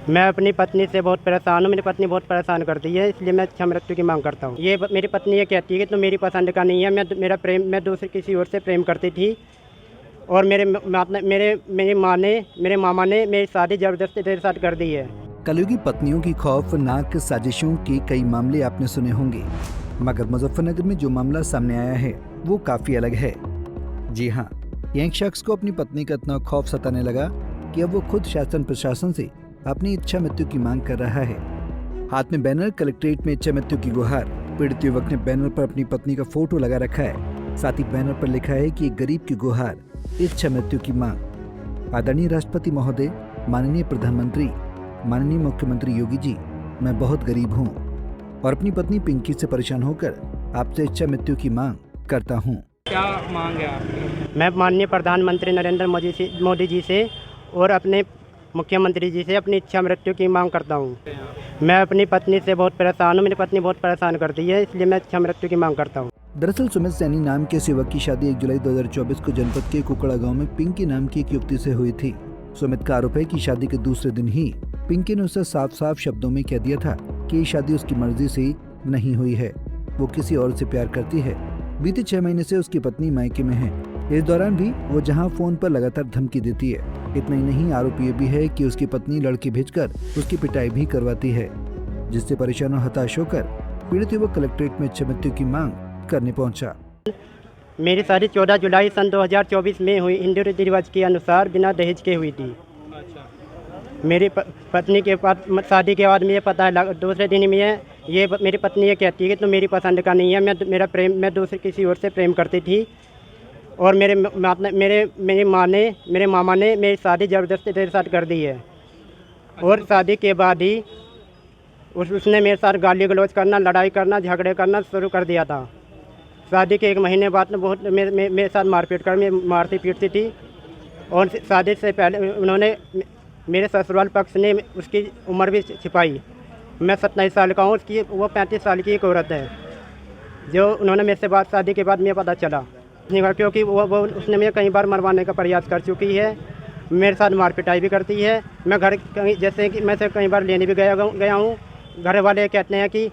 मैं अपनी पत्नी से बहुत परेशान हूँ। मेरी पत्नी बहुत परेशान करती है, इसलिए मैं इच्छा मृत्यु की मांग करता हूँ। मेरी पत्नी ये कहती है कि तो मेरी पसंद का नहीं है, मैं दूसरी किसी और से प्रेम करती थी और मेरी मामा ने मेरी शादी ज़बरदस्ती तेरे साथ कर दी है। कलयुगी पत्नियों की खौफनाक साजिशों के कई मामले आपने सुने होंगे, मगर मुजफ्फरनगर में जो मामला सामने आया है वो काफी अलग है। जी हाँ, एक शख्स को अपनी पत्नी का इतना खौफ सताने लगा कि अब वो खुद शासन प्रशासन से अपनी इच्छा मृत्यु की मांग कर रहा है। हाथ में बैनर, कलेक्ट्रेट में इच्छा मृत्यु की गुहार। पीड़ित युवक ने बैनर पर अपनी पत्नी का फोटो लगा रखा है। साथ ही बैनर पर लिखा है कि गरीब की गुहार, इच्छा मृत्यु की मांग। आदरणीय राष्ट्रपति महोदय, माननीय प्रधानमंत्री, माननीय मुख्यमंत्री योगी जी, मैं बहुत गरीब हूँ और अपनी पत्नी पिंकी से परेशान होकर आपसे इच्छा मृत्यु की मांग करता हूँ। क्या मांग है आपकी? मैं माननीय प्रधानमंत्री नरेंद्र मोदी जी से और अपने मुख्यमंत्री जी से अपनी इच्छा मृत्यु की मांग करता हूँ। मैं अपनी पत्नी से बहुत परेशान हूँ। मेरी पत्नी बहुत परेशान करती है, इसलिए मैं इच्छा मृत्यु की मांग करता हूँ। दरअसल सुमित सैनी नाम के युवक की शादी 1 जुलाई 2024 को जनपद के कुकड़ा गांव में पिंकी नाम की एक युवती से हुई थी। सुमित का आरोप है कि शादी के दूसरे दिन ही पिंकी ने उसे साफ साफ शब्दों में कह दिया था कि ये शादी उसकी मर्जी से नहीं हुई है, वो किसी और से प्यार करती है। बीते 6 महीने से उसकी पत्नी मायके में है। इस दौरान भी वो जहां फोन पर लगातार धमकी देती है। इतना ही नहीं, आरोप ये भी है कि उसकी पत्नी लड़की भेजकर उसकी पिटाई भी करवाती है, जिससे परेशान और हताश होकर पीड़ित युवक कलेक्ट्रेट में इच्छा मृत्यु की मांग करने पहुंचा। मेरी शादी 14 जुलाई सन 2024 में हुई। हिंदू रीति रिवाज के अनुसार बिना दहेज के हुई थी। अच्छा। मेरी पत्नी के पास शादी के बाद मुझे पता है, दूसरे दिन में मेरी पत्नी ये कहती है कि तो मेरी पसंद का नहीं है, मैं दूसरी किसी और से प्रेम करती थी और मेरी मामा ने मेरी शादी ज़बरदस्ती तेरे साथ कर दी है। और शादी के बाद ही उसने मेरे साथ गाली गलौज करना, लड़ाई करना, झगड़े करना शुरू कर दिया था। शादी के 1 महीने बाद में बहुत मेरे साथ मारपीट कर मारती पीटती थी। और शादी से पहले उन्होंने मेरे ससुराल पक्ष ने उसकी उम्र भी छिपाई। मैं 27 साल का हूँ, वो 35 साल की एक औरत है, जो उन्होंने मेरे से बात शादी के बाद मुझे पता चला। क्योंकि उसने मुझे कई बार मरवाने का प्रयास कर चुकी है, मेरे साथ मार पिटाई भी करती है। मैं घर कहीं, जैसे कि मैं से कई बार लेने भी गया हूँ, घर वाले कहते हैं कि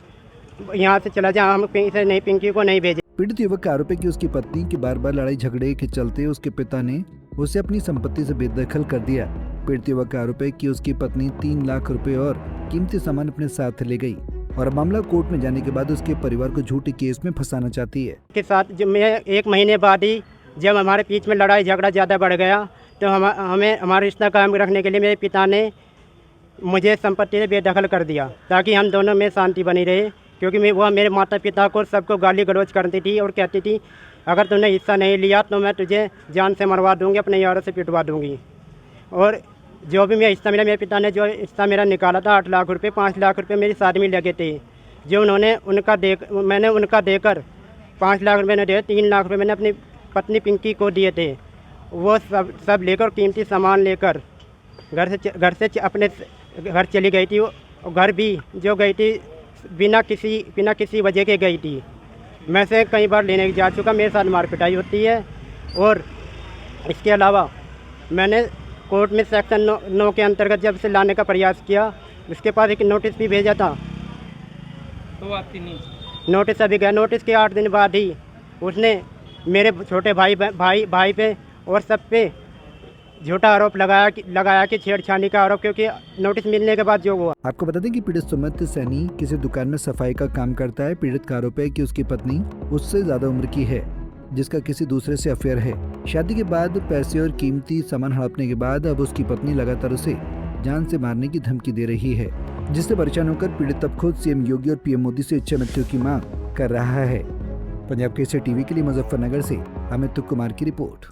यहाँ से चला जा, हम पिंकी को नहीं भेजे। पीड़ित युवक का आरोप है कि उसकी पत्नी की बार लड़ाई झगड़े के चलते उसके पिता ने उसे अपनी संपत्ति से बेदखल कर दिया। पीड़ित युवक का आरोप है कि उसकी पत्नी 3 लाख रुपए और कीमती सामान अपने साथ ले गई और मामला कोर्ट में जाने के बाद उसके परिवार को झूठे केस में फंसाना चाहती है। के साथ जब मैं 1 महीने बाद ही जब हमारे बीच में लड़ाई झगड़ा ज़्यादा बढ़ गया, तो हमें हमारा रिश्ता कायम रखने के लिए मेरे पिता ने मुझे संपत्ति से बेदखल कर दिया, ताकि हम दोनों में शांति बनी रहे। क्योंकि वह मेरे माता पिता को सबको गाली गलौज करती थी और कहती थी, अगर तुमने हिस्सा नहीं लिया तो मैं तुझे जान से मरवा दूंगी, अपने यारों से पिटवा दूंगी। और जो भी हिस्सा मिला, मेरे पिता ने जो हिस्सा मेरा निकाला था 8 लाख रुपए, 5 लाख रुपए मेरी शादी में लगे थे, जो मैंने उनका देकर 5 लाख रुपये ने दिए। 3 लाख रुपये मैंने अपनी पत्नी पिंकी को दिए थे। वो सब लेकर, कीमती सामान लेकर घर से अपने घर चली गई थी। और घर भी जो गई थी बिना किसी वजह के गई थी। मैं से कई बार लेने जा चुका, मेरे साथ मार पिटाई होती है। और इसके अलावा मैंने कोर्ट में सेक्शन 9 के अंतर्गत जब से लाने का प्रयास किया, उसके पास एक नोटिस भी भेजा था, तो आती नहीं। नोटिस अभी गया। नोटिस के 8 दिन बाद ही उसने मेरे छोटे भाई पे और सब पे झूठा आरोप लगाया कि छेड़छाड़ी का आरोप, क्योंकि नोटिस मिलने के बाद जो हुआ। आपको बता दें कि पीड़ित सुमित सैनी किसी दुकान में सफाई का काम करता है। पीड़ित का आरोप है कि उसकी पत्नी उससे ज्यादा उम्र की है, जिसका किसी दूसरे से अफेयर है। शादी के बाद पैसे और कीमती सामान हड़पने के बाद अब उसकी पत्नी लगातार उसे जान से मारने की धमकी दे रही है, जिससे परेशान होकर पीड़ित अब खुद सीएम योगी और पीएम मोदी से इच्छा मृत्यु की मांग कर रहा है। पंजाब केसरी टीवी के लिए मुजफ्फरनगर से अमित कुमार की रिपोर्ट।